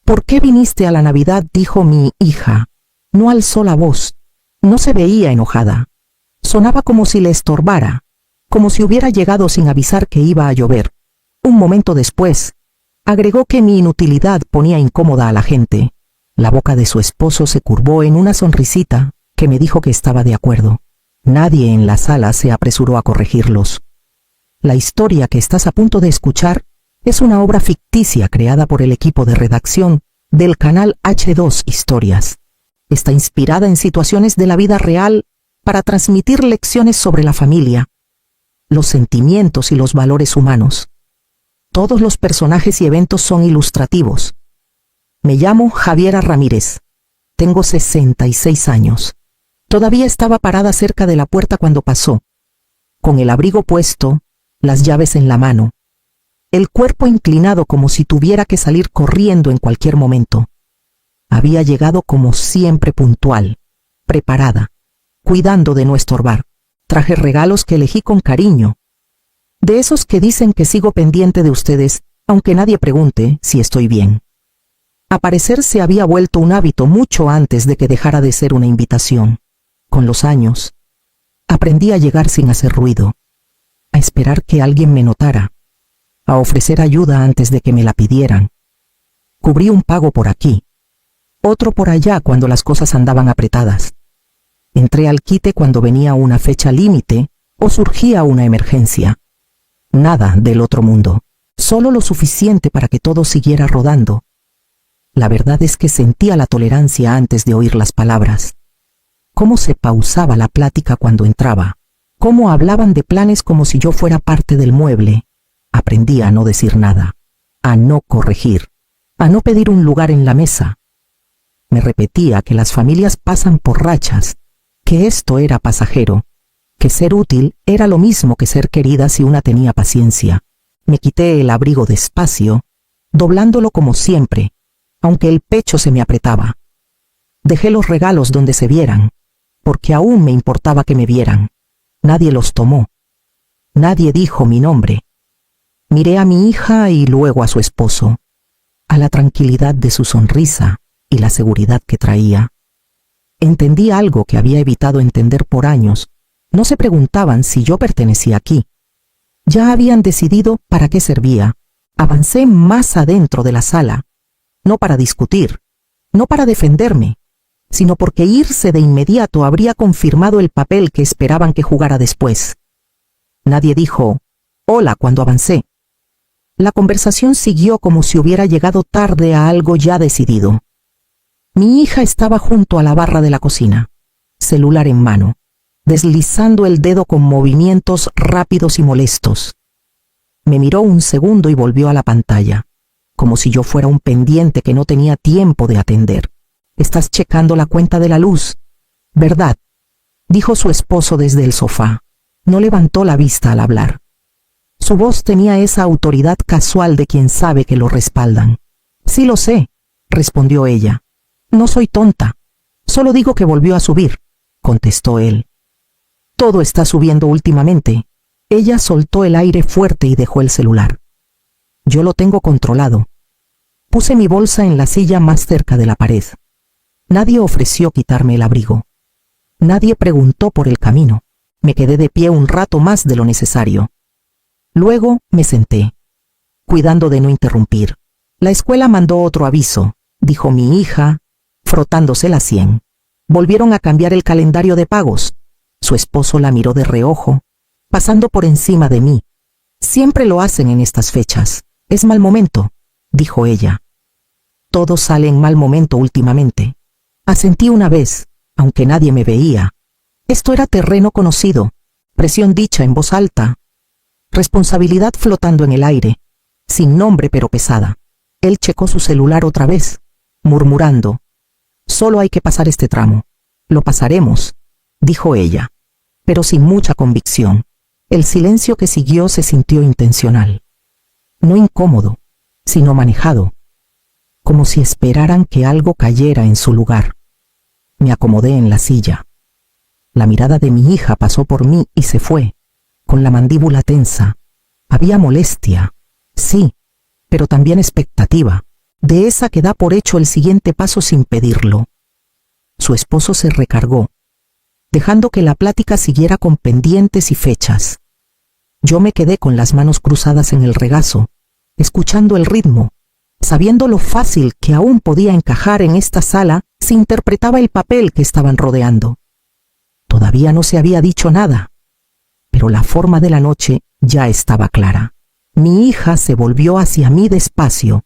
¿Por qué viniste a la Navidad?, dijo mi hija. No alzó la voz. No se veía enojada. Sonaba como si le estorbara, como si hubiera llegado sin avisar que iba a llover. Un momento después, agregó que mi inutilidad ponía incómoda a la gente. La boca de su esposo se curvó en una sonrisita que me dijo que estaba de acuerdo. Nadie en la sala se apresuró a corregirlos. La historia que estás a punto de escuchar es una obra ficticia creada por el equipo de redacción del canal H2 Historias. Está inspirada en situaciones de la vida real para transmitir lecciones sobre la familia, los sentimientos y los valores humanos. Todos los personajes y eventos son ilustrativos. Me llamo Javiera Ramírez. Tengo 66 años. Todavía estaba parada cerca de la puerta cuando pasó, con el abrigo puesto, las llaves en la mano, el cuerpo inclinado como si tuviera que salir corriendo en cualquier momento. Había llegado como siempre puntual, preparada, cuidando de no estorbar. Traje regalos que elegí con cariño, de esos que dicen que sigo pendiente de ustedes, aunque nadie pregunte si estoy bien. Aparecer se había vuelto un hábito mucho antes de que dejara de ser una invitación. Con los años, aprendí a llegar sin hacer ruido, a esperar que alguien me notara, a ofrecer ayuda antes de que me la pidieran. Cubrí un pago por aquí, otro por allá cuando las cosas andaban apretadas. Entré al quite cuando venía una fecha límite o surgía una emergencia. Nada del otro mundo, solo lo suficiente para que todo siguiera rodando. La verdad es que sentía la tolerancia antes de oír las palabras. Cómo se pausaba la plática cuando entraba, cómo hablaban de planes como si yo fuera parte del mueble. Aprendí a no decir nada, a no corregir, a no pedir un lugar en la mesa. Me repetía que las familias pasan por rachas, que esto era pasajero, que ser útil era lo mismo que ser querida si una tenía paciencia. Me quité el abrigo despacio, doblándolo como siempre, aunque el pecho se me apretaba. Dejé los regalos donde se vieran, porque aún me importaba que me vieran. Nadie los tomó. Nadie dijo mi nombre. Miré a mi hija y luego a su esposo, a la tranquilidad de su sonrisa y la seguridad que traía. Entendí algo que había evitado entender por años. No se preguntaban si yo pertenecía aquí. Ya habían decidido para qué servía. Avancé más adentro de la sala, no para discutir, no para defenderme, sino porque irse de inmediato habría confirmado el papel que esperaban que jugara después. Nadie dijo «hola» cuando avancé. La conversación siguió como si hubiera llegado tarde a algo ya decidido. Mi hija estaba junto a la barra de la cocina, celular en mano, deslizando el dedo con movimientos rápidos y molestos. Me miró un segundo y volvió a la pantalla, como si yo fuera un pendiente que no tenía tiempo de atender. «Estás checando la cuenta de la luz, ¿verdad?», dijo su esposo desde el sofá. No levantó la vista al hablar. Su voz tenía esa autoridad casual de quien sabe que lo respaldan. «Sí lo sé», respondió ella. «No soy tonta. Solo digo que volvió a subir», contestó él. «Todo está subiendo últimamente». Ella soltó el aire fuerte y dejó el celular. «Yo lo tengo controlado». Puse mi bolsa en la silla más cerca de la pared. Nadie ofreció quitarme el abrigo. Nadie preguntó por el camino. Me quedé de pie un rato más de lo necesario. Luego me senté, cuidando de no interrumpir. «La escuela mandó otro aviso», dijo mi hija, frotándose la sien. «Volvieron a cambiar el calendario de pagos». Su esposo la miró de reojo, pasando por encima de mí. «Siempre lo hacen en estas fechas. Es mal momento», dijo ella. «Todo sale en mal momento últimamente». Asentí una vez, aunque nadie me veía. Esto era terreno conocido, presión dicha en voz alta, responsabilidad flotando en el aire, sin nombre pero pesada. Él checó su celular otra vez, murmurando: «Solo hay que pasar este tramo». «Lo pasaremos», dijo ella, pero sin mucha convicción. El silencio que siguió se sintió intencional. No incómodo, sino manejado, como si esperaran que algo cayera en su lugar. Me acomodé en la silla. La mirada de mi hija pasó por mí y se fue, con la mandíbula tensa. Había molestia, sí, pero también expectativa. de esa que da por hecho el siguiente paso sin pedirlo. Su esposo se recargó, dejando que la plática siguiera con pendientes y fechas. Yo me quedé con las manos cruzadas en el regazo, escuchando el ritmo, sabiendo lo fácil que aún podía encajar en esta sala si interpretaba el papel que estaban rodeando. Todavía no se había dicho nada, pero la forma de la noche ya estaba clara. Mi hija se volvió hacia mí despacio,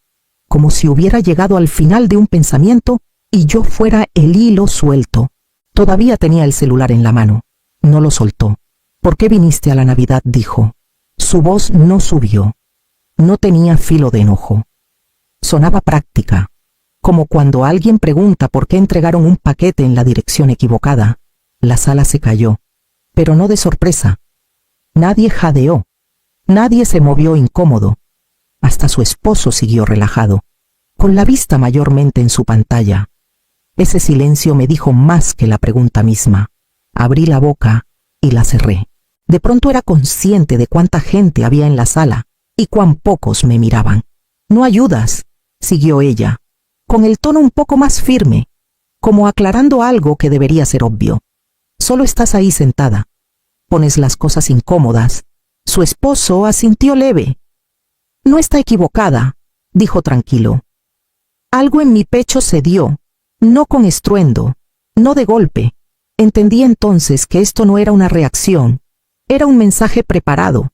como si hubiera llegado al final de un pensamiento y yo fuera el hilo suelto. Todavía tenía el celular en la mano. No lo soltó. ¿Por qué viniste a la Navidad?, dijo. Su voz no subió. No tenía filo de enojo. Sonaba práctica, como cuando alguien pregunta por qué entregaron un paquete en la dirección equivocada. La sala se cayó, pero no de sorpresa. Nadie jadeó. Nadie se movió incómodo. Hasta su esposo siguió relajado, con la vista mayormente en su pantalla. Ese silencio me dijo más que la pregunta misma. Abrí la boca y la cerré. De pronto era consciente de cuánta gente había en la sala y cuán pocos me miraban. No ayudas, siguió ella, con el tono un poco más firme, como aclarando algo que debería ser obvio. Solo estás ahí sentada. Pones las cosas incómodas. Su esposo asintió leve. No está equivocada, dijo tranquilo. Algo en mi pecho cedió, no con estruendo, no de golpe. Entendí entonces que esto no era una reacción, era un mensaje preparado.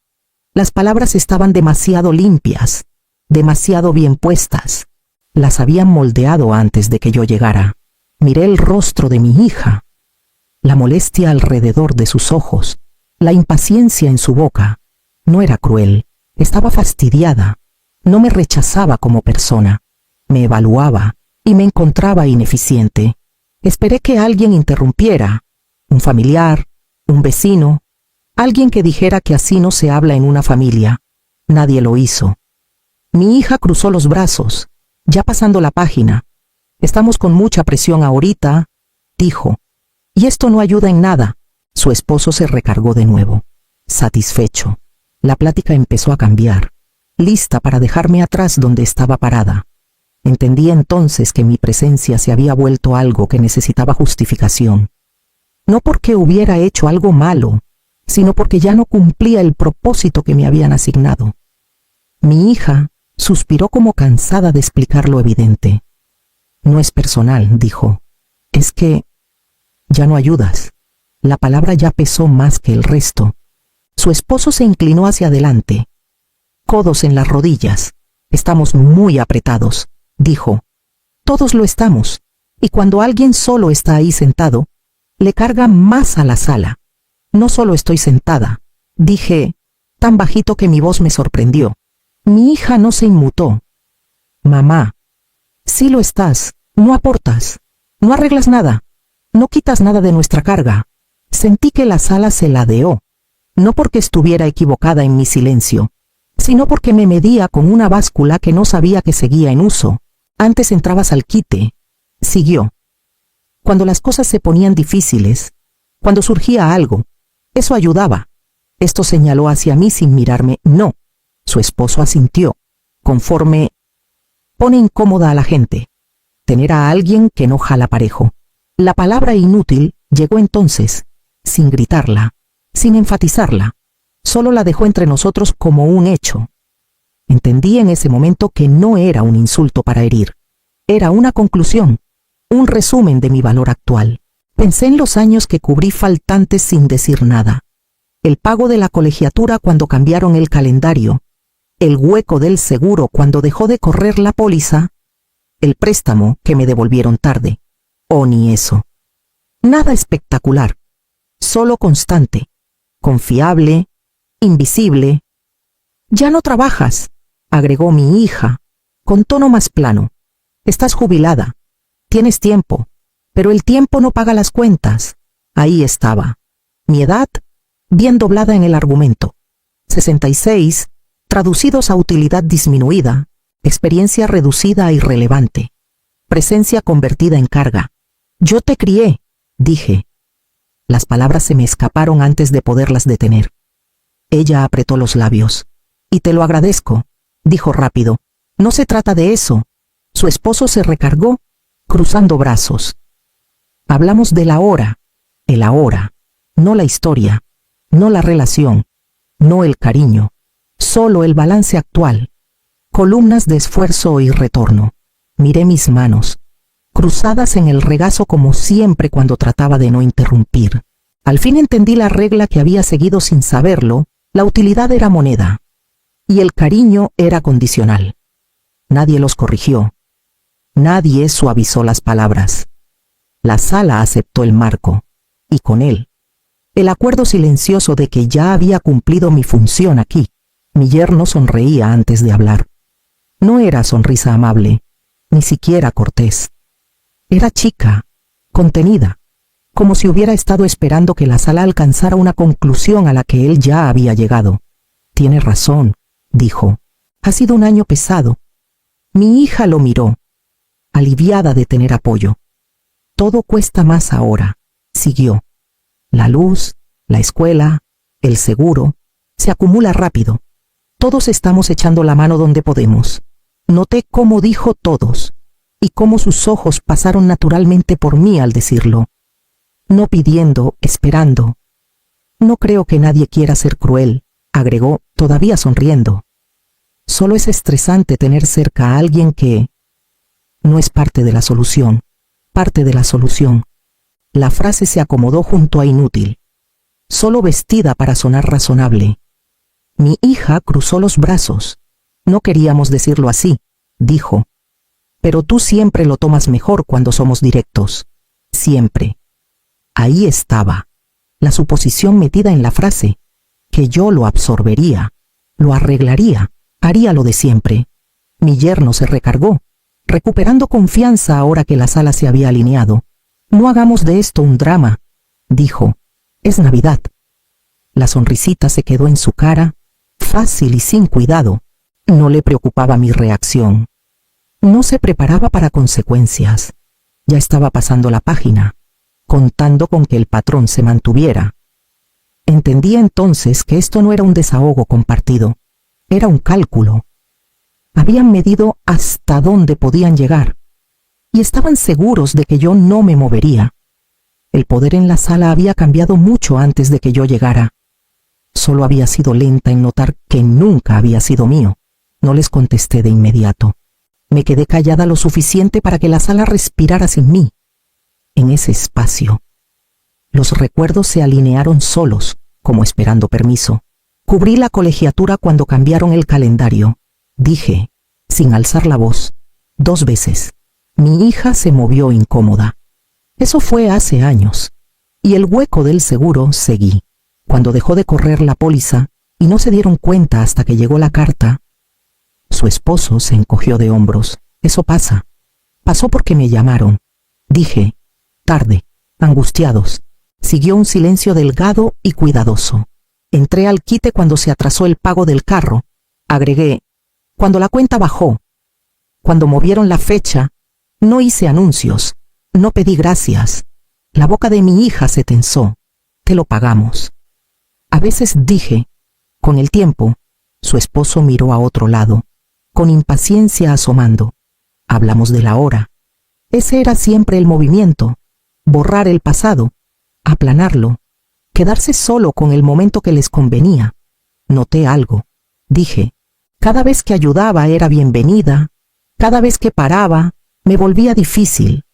Las palabras estaban demasiado limpias, demasiado bien puestas. Las habían moldeado antes de que yo llegara. Miré el rostro de mi hija, la molestia alrededor de sus ojos, la impaciencia en su boca. No era cruel, estaba fastidiada. No me rechazaba como persona, me evaluaba y me encontraba ineficiente. Esperé que alguien interrumpiera, un familiar, un vecino, alguien que dijera que así no se habla en una familia. Nadie lo hizo. Mi hija cruzó los brazos, ya pasando la página. Estamos con mucha presión ahorita, dijo. Y esto no ayuda en nada. Su esposo se recargó de nuevo, satisfecho. La plática empezó a cambiar, lista para dejarme atrás donde estaba parada. Entendí entonces que mi presencia se había vuelto algo que necesitaba justificación. No porque hubiera hecho algo malo, sino porque ya no cumplía el propósito que me habían asignado. Mi hija suspiró como cansada de explicar lo evidente. No es personal, dijo. Es que ya no ayudas. La palabra ya pesó más que el resto. Su esposo se inclinó hacia adelante, codos en las rodillas. Estamos muy apretados, dijo. Todos lo estamos, y cuando alguien solo está ahí sentado, le carga más a la sala. No solo estoy sentada, dije, tan bajito que mi voz me sorprendió. Mi hija no se inmutó. Mamá, sí lo estás, no aportas, no arreglas nada, no quitas nada de nuestra carga. Sentí que la sala se ladeó, no porque estuviera equivocada en mi silencio, sino porque me medía con una báscula que no sabía que seguía en uso. Antes entrabas al quite, siguió. Cuando las cosas se ponían difíciles, cuando surgía algo, eso ayudaba. Esto señaló hacia mí sin mirarme. No. Su esposo asintió, conforme pone incómoda a la gente. Tener a alguien que no jala parejo. La palabra inútil llegó entonces, sin gritarla, sin enfatizarla. Solo la dejó entre nosotros como un hecho. Entendí en ese momento que no era un insulto para herir. Era una conclusión, un resumen de mi valor actual. Pensé en los años que cubrí faltantes sin decir nada. El pago de la colegiatura cuando cambiaron el calendario. El hueco del seguro cuando dejó de correr la póliza. El préstamo que me devolvieron tarde. Oh, ni eso. Nada espectacular. Solo constante. Confiable. Invisible. Ya no trabajas, agregó mi hija, con tono más plano. Estás jubilada. Tienes tiempo. Pero el tiempo no paga las cuentas. Ahí estaba. Mi edad, bien doblada en el argumento. 66, traducidos a utilidad disminuida, experiencia reducida a irrelevante. Presencia convertida en carga. Yo te crié, dije. Las palabras se me escaparon antes de poderlas detener. Ella apretó los labios. Y te lo agradezco, dijo rápido. No se trata de eso. Su esposo se recargó, cruzando brazos. Hablamos del ahora, el ahora, no la historia, no la relación, no el cariño, solo el balance actual. Columnas de esfuerzo y retorno. Miré mis manos, cruzadas en el regazo como siempre cuando trataba de no interrumpir. Al fin entendí la regla que había seguido sin saberlo: la utilidad era moneda, y el cariño era condicional. Nadie los corrigió. Nadie suavizó las palabras. La sala aceptó el marco, y con él, el acuerdo silencioso de que ya había cumplido mi función aquí. Mi yerno sonreía antes de hablar. No era sonrisa amable, ni siquiera cortés. Era chica, contenida, como si hubiera estado esperando que la sala alcanzara una conclusión a la que él ya había llegado. «Tiene razón», dijo. «Ha sido un año pesado». Mi hija lo miró, aliviada de tener apoyo. «Todo cuesta más ahora», siguió. «La luz, la escuela, el seguro, se acumula rápido. Todos estamos echando la mano donde podemos». Noté cómo dijo todos, y cómo sus ojos pasaron naturalmente por mí al decirlo. No pidiendo, esperando. «No creo que nadie quiera ser cruel», agregó, todavía sonriendo. «Solo es estresante tener cerca a alguien que no es parte de la solución, parte de la solución». La frase se acomodó junto a inútil, solo vestida para sonar razonable. Mi hija cruzó los brazos. «No queríamos decirlo así», dijo. «Pero tú siempre lo tomas mejor cuando somos directos. Siempre». Ahí estaba, la suposición metida en la frase, que yo lo absorbería, lo arreglaría, haría lo de siempre. Mi yerno se recargó, recuperando confianza ahora que la sala se había alineado. «No hagamos de esto un drama», dijo. «Es Navidad». La sonrisita se quedó en su cara, fácil y sin cuidado. No le preocupaba mi reacción. No se preparaba para consecuencias. Ya estaba pasando la página, contando con que el patrón se mantuviera. Entendía entonces que esto no era un desahogo compartido, era un cálculo. Habían medido hasta dónde podían llegar, y estaban seguros de que yo no me movería. El poder en la sala había cambiado mucho antes de que yo llegara. Solo había sido lenta en notar que nunca había sido mío. No les contesté de inmediato. Me quedé callada lo suficiente para que la sala respirara sin mí. En ese espacio, los recuerdos se alinearon solos, como esperando permiso. Cubrí la colegiatura cuando cambiaron el calendario. Dije, sin alzar la voz, 2 veces. Mi hija se movió incómoda. Eso fue hace años. Y el hueco del seguro seguí. Cuando dejó de correr la póliza y no se dieron cuenta hasta que llegó la carta, su esposo se encogió de hombros. «Eso pasa. Pasó porque me llamaron», dije, tarde, angustiados. Siguió un silencio delgado y cuidadoso. Entré al quite cuando se atrasó el pago del carro. Agregué, cuando la cuenta bajó. Cuando movieron la fecha, no hice anuncios, no pedí gracias. La boca de mi hija se tensó. «Te lo pagamos». A veces dije, con el tiempo. Su esposo miró a otro lado, con impaciencia asomando. Hablamos de la hora. Ese era siempre el movimiento. Borrar el pasado, aplanarlo, quedarse solo con el momento que les convenía. Noté algo. Dije, cada vez que ayudaba era bienvenida, cada vez que paraba, me volvía difícil.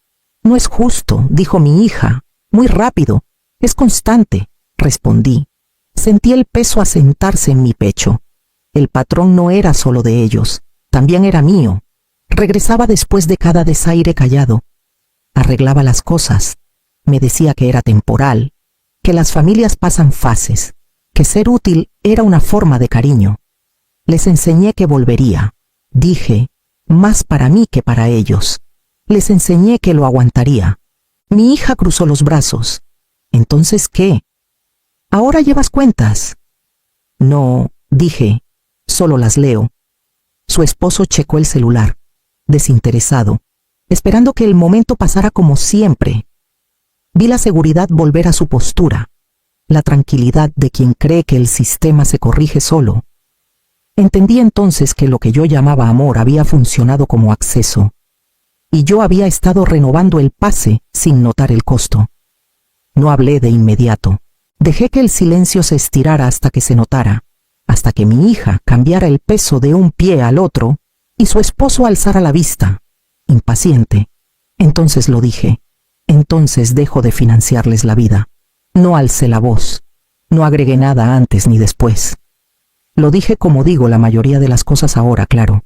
«No es justo», dijo mi hija, muy rápido. «Es constante», respondí. Sentí el peso asentarse en mi pecho. El patrón no era solo de ellos, también era mío. Regresaba después de cada desaire callado. Arreglaba las cosas. Me decía que era temporal, que las familias pasan fases, que ser útil era una forma de cariño. Les enseñé que volvería. Dije, más para mí que para ellos. Les enseñé que lo aguantaría. Mi hija cruzó los brazos. «¿Entonces qué? ¿Ahora llevas cuentas?» «No», dije, «solo las leo». Su esposo checó el celular, desinteresado, esperando que el momento pasara como siempre. Vi la seguridad volver a su postura, la tranquilidad de quien cree que el sistema se corrige solo. Entendí entonces que lo que yo llamaba amor había funcionado como acceso, y yo había estado renovando el pase sin notar el costo. No hablé de inmediato. Dejé que el silencio se estirara hasta que se notara, hasta que mi hija cambiara el peso de un pie al otro y su esposo alzara la vista, impaciente. Entonces lo dije. Entonces dejo de financiarles la vida. No alcé la voz. No agregué nada antes ni después. Lo dije como digo la mayoría de las cosas ahora, claro.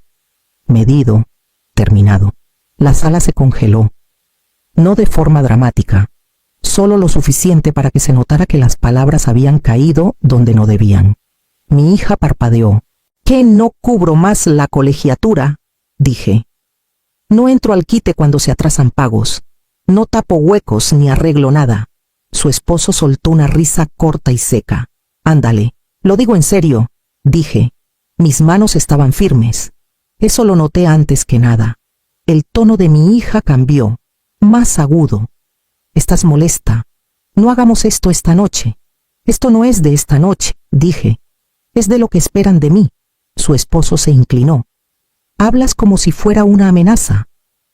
Medido, terminado. La sala se congeló. No de forma dramática, solo lo suficiente para que se notara que las palabras habían caído donde no debían. Mi hija parpadeó. ¿Qué no cubro más la colegiatura? Dije. No entro al quite cuando se atrasan pagos. No tapo huecos ni arreglo nada. Su esposo soltó una risa corta y seca. Ándale, lo digo en serio, dije. Mis manos estaban firmes. Eso lo noté antes que nada. El tono de mi hija cambió, más agudo. Estás molesta. No hagamos esto esta noche. Esto no es de esta noche, dije. Es de lo que esperan de mí. Su esposo se inclinó. Hablas como si fuera una amenaza.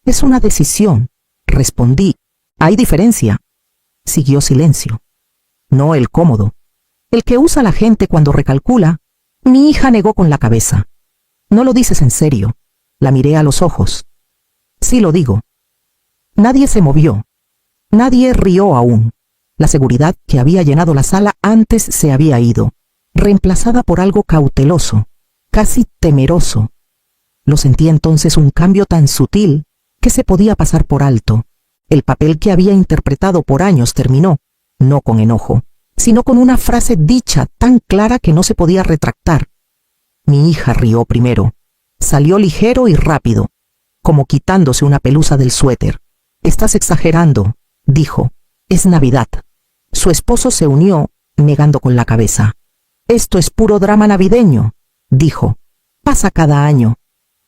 Es una decisión, respondí. Hay diferencia. Siguió silencio. No el cómodo. El que usa la gente cuando recalcula. Mi hija negó con la cabeza. No lo dices en serio. La miré a los ojos. Sí lo digo. Nadie se movió. Nadie rió aún. La seguridad que había llenado la sala antes se había ido, reemplazada por algo cauteloso, casi temeroso. Lo sentí entonces un cambio tan sutil que se podía pasar por alto. El papel que había interpretado por años terminó, no con enojo, sino con una frase dicha tan clara que no se podía retractar. Mi hija rió primero. Salió ligero y rápido, como quitándose una pelusa del suéter. Estás exagerando, dijo. Es Navidad. Su esposo se unió, negando con la cabeza. Esto es puro drama navideño, dijo. Pasa cada año.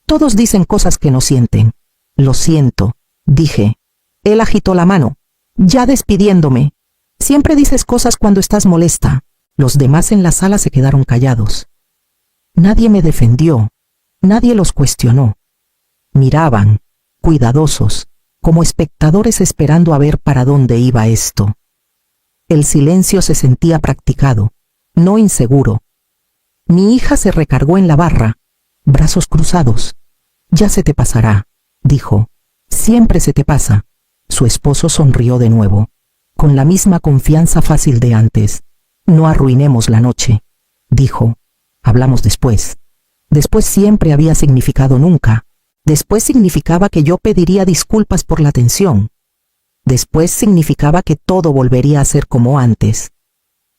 Todos dicen cosas que no sienten. Lo siento, dije. Él agitó la mano, ya despidiéndome. Siempre dices cosas cuando estás molesta. Los demás en la sala se quedaron callados. Nadie me defendió. Nadie los cuestionó. Miraban, cuidadosos, como espectadores esperando a ver para dónde iba esto. El silencio se sentía practicado, no inseguro. Mi hija se recargó en la barra, brazos cruzados. Ya se te pasará, dijo. Siempre se te pasa. Su esposo sonrió de nuevo, con la misma confianza fácil de antes. No arruinemos la noche, dijo. Hablamos después. Después siempre había significado nunca. Después significaba que yo pediría disculpas por la tensión. Después significaba que todo volvería a ser como antes.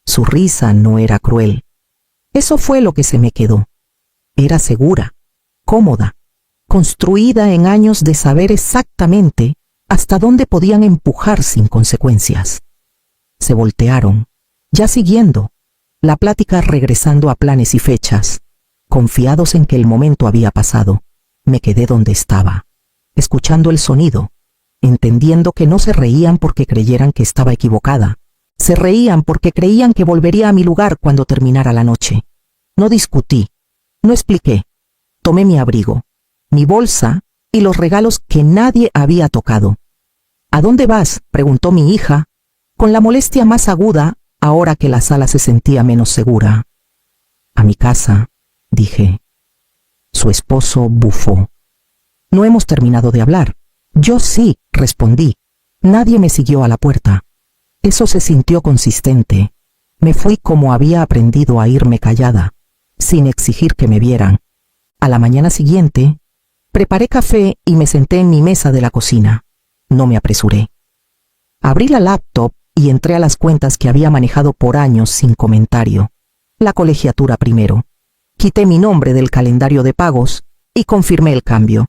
Su risa no era cruel. Eso fue lo que se me quedó. Era segura, cómoda, construida en años de saber exactamente hasta dónde podían empujar sin consecuencias. Se voltearon, ya siguiendo, la plática regresando a planes y fechas, confiados en que el momento había pasado. Me quedé donde estaba, escuchando el sonido, entendiendo que no se reían porque creyeran que estaba equivocada. Se reían porque creían que volvería a mi lugar cuando terminara la noche. No discutí, no expliqué. Tomé mi abrigo, mi bolsa y los regalos que nadie había tocado. ¿A dónde vas?, preguntó mi hija, con la molestia más aguda ahora que la sala se sentía menos segura. A mi casa, dije. Su esposo bufó. No hemos terminado de hablar. Yo sí, respondí. Nadie me siguió a la puerta. Eso se sintió consistente. Me fui como había aprendido a irme callada, sin exigir que me vieran. A la mañana siguiente, preparé café y me senté en mi mesa de la cocina. No me apresuré. Abrí la laptop y entré a las cuentas que había manejado por años sin comentario. La colegiatura primero. Quité mi nombre del calendario de pagos y confirmé el cambio.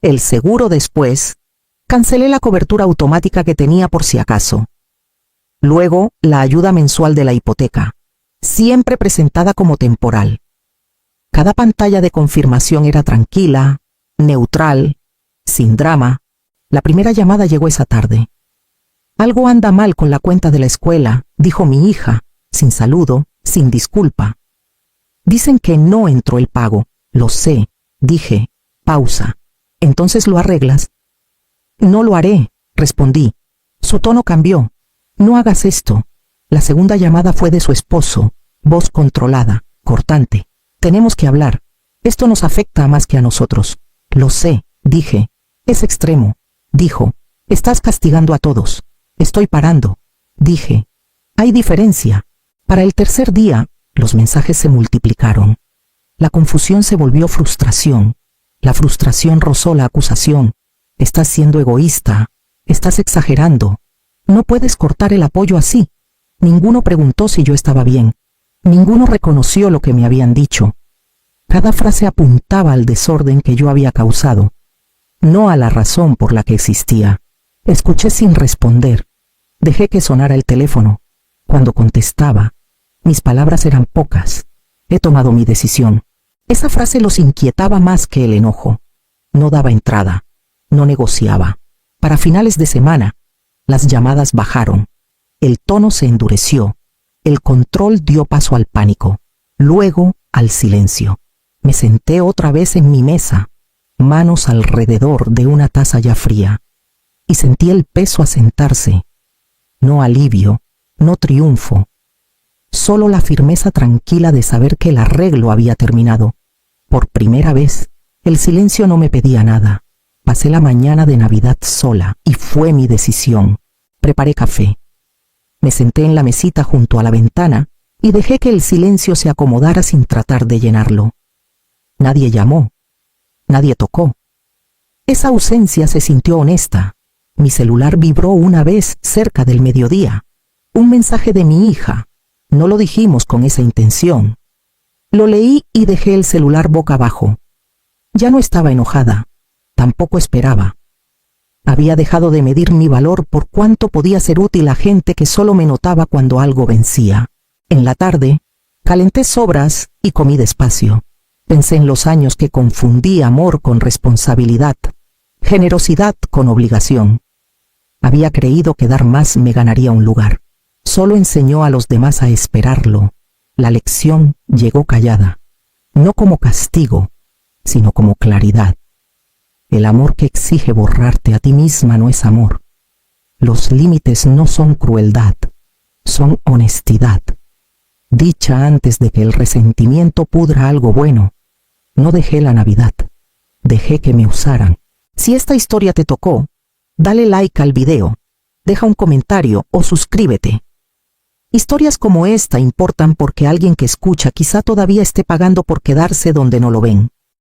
El seguro después. Cancelé la cobertura automática que tenía por si acaso. Luego, la ayuda mensual de la hipoteca, siempre presentada como temporal. Cada pantalla de confirmación era tranquila, neutral, sin drama. La primera llamada llegó esa tarde. Algo anda mal con la cuenta de la escuela, dijo mi hija, sin saludo, sin disculpa. Dicen que no entró el pago. Lo sé, dije. Pausa. ¿Entonces lo arreglas? No lo haré, respondí. Su tono cambió. No hagas esto. La segunda llamada fue de su esposo, voz controlada, cortante. Tenemos que hablar. Esto nos afecta a más que a nosotros. Lo sé, dije. Es extremo. Dijo. Estás castigando a todos. Estoy parando. Dije. Hay diferencia. Para el tercer día, los mensajes se multiplicaron. La confusión se volvió frustración. La frustración rozó la acusación. Estás siendo egoísta. Estás exagerando. No puedes cortar el apoyo así. Ninguno preguntó si yo estaba bien. Ninguno reconoció lo que me habían dicho. Cada frase apuntaba al desorden que yo había causado, no a la razón por la que existía. Escuché sin responder. Dejé que sonara el teléfono. Cuando contestaba, mis palabras eran pocas. He tomado mi decisión. Esa frase los inquietaba más que el enojo. No daba entrada. No negociaba. Para finales de semana, las llamadas bajaron. El tono se endureció. El control dio paso al pánico. Luego, al silencio. Me senté otra vez en mi mesa, manos alrededor de una taza ya fría, y sentí el peso asentarse. No alivio, no triunfo. Solo la firmeza tranquila de saber que el arreglo había terminado. Por primera vez, el silencio no me pedía nada. Pasé la mañana de Navidad sola y fue mi decisión. Preparé café. Me senté en la mesita junto a la ventana y dejé que el silencio se acomodara sin tratar de llenarlo. Nadie llamó. Nadie tocó. Esa ausencia se sintió honesta. Mi celular vibró una vez cerca del mediodía. Un mensaje de mi hija. No lo dijimos con esa intención. Lo leí y dejé el celular boca abajo. Ya no estaba enojada. Tampoco esperaba. Había dejado de medir mi valor por cuánto podía ser útil a gente que solo me notaba cuando algo vencía. En la tarde, calenté sobras y comí despacio. Pensé en los años que confundí amor con responsabilidad, generosidad con obligación. Había creído que dar más me ganaría un lugar. Solo enseñó a los demás a esperarlo. La lección llegó callada, no como castigo, sino como claridad. El amor que exige borrarte a ti misma no es amor. Los límites no son crueldad, son honestidad. Dicha antes de que el resentimiento pudra algo bueno. No dejé la Navidad, dejé que me usaran. Si esta historia te tocó, dale like al video, deja un comentario o suscríbete. Historias como esta importan porque alguien que escucha quizá todavía esté pagando por quedarse donde no lo ven.